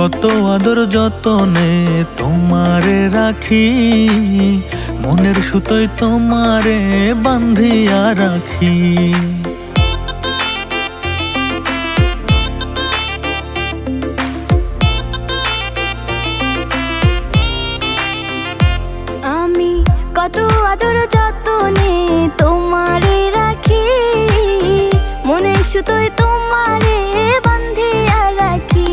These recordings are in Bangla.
কত আদর যতনে তোমারে রাখি, মনের সুতোয় তোমারে বান্ধিয়া রাখি। আমি কত আদর যতনে তোমারে রাখি, মনের সুতোয় তোমারে বান্ধিয়া রাখি।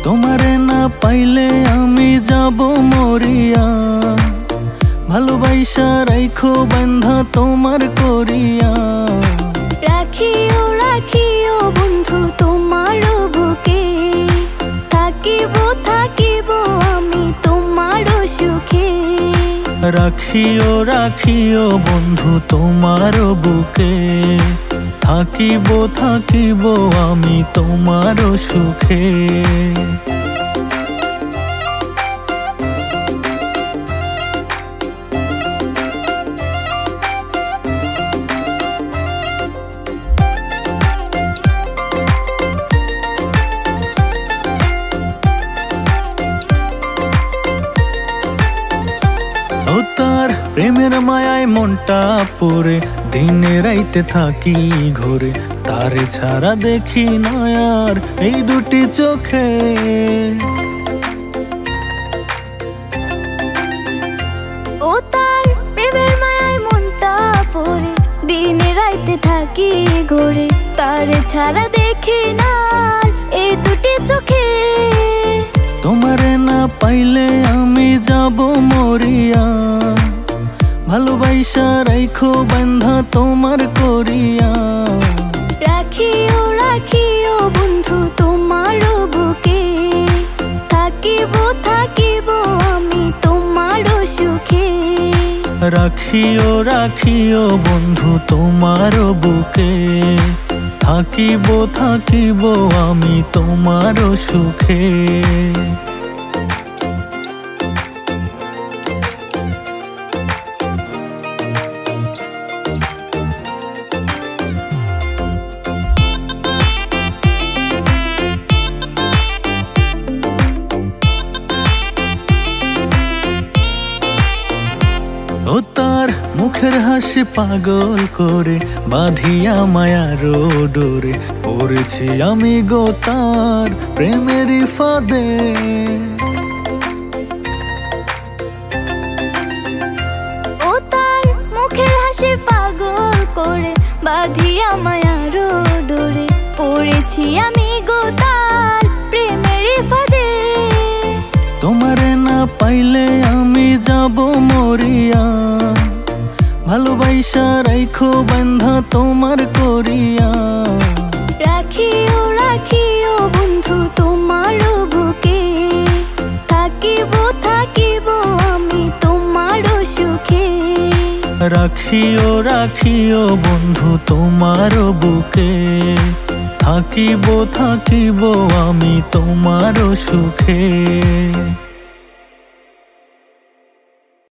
তোমারে না পাইলে আমি যাব মরিয়া, ভালোবাসা রাইখো বান্ধা তোমার করিয়া। রাখিও রাখিও বন্ধু তোমার বুকে, থাকিব থাকিব আমি তোমার সুখে। রাখিও রাখিও বন্ধু তোমার বুকে, থাকিব থাকিব আমি তোমার সুখে। তার প্রেমের মায়ায় মনটা পড়ে, দিনে রাইতে থাকি ঘরে, তারে ছাড়া দেখি না আর এই দুটি চোখে। ও তার প্রেমের মায়ায় মনটা পড়ে, দিনে রাইতে থাকি ঘরে, তারে ছাড়া দেখি না আর এই দুটি চোখে। তোমারে না পাইলে আমি যাব মরিয়া, ভালোবাসা রাইখো বান্ধা তোমার করিয়া। রাখিও রাখিও বন্ধু তোমার বুকে, থাকিব থাকিব আমি তোমার সুখে। রাখিও রাখিও বন্ধু তোমার বুকে, থাকিব থাকিব আমি তোমার সুখে। ও তার মুখের হাসি পাগল করে, বাঁধিয়া মায়ার ডোরে, পড়েছি আমি গো তার প্রেমেরই ফাঁদে। ও তার মুখের হাসি পাগল করে, বাঁধিয়া মায়ার ডোরে, পড়েছি আমি গো তার প্রেমেরই ফাঁদে। তোমারে না পাইলে আমি যাব মরিয়া, ভালোবাসা রাইখো বান্ধা তোমার করিয়া। রাখিও রাখিও বন্ধু তোমার বুকে, থাকিব থাকিব আমি তোমার সুখে। রাখিও রাখিও বন্ধু তোমার বুকে, থাকিব থাকিব আমি তোমার সুখে।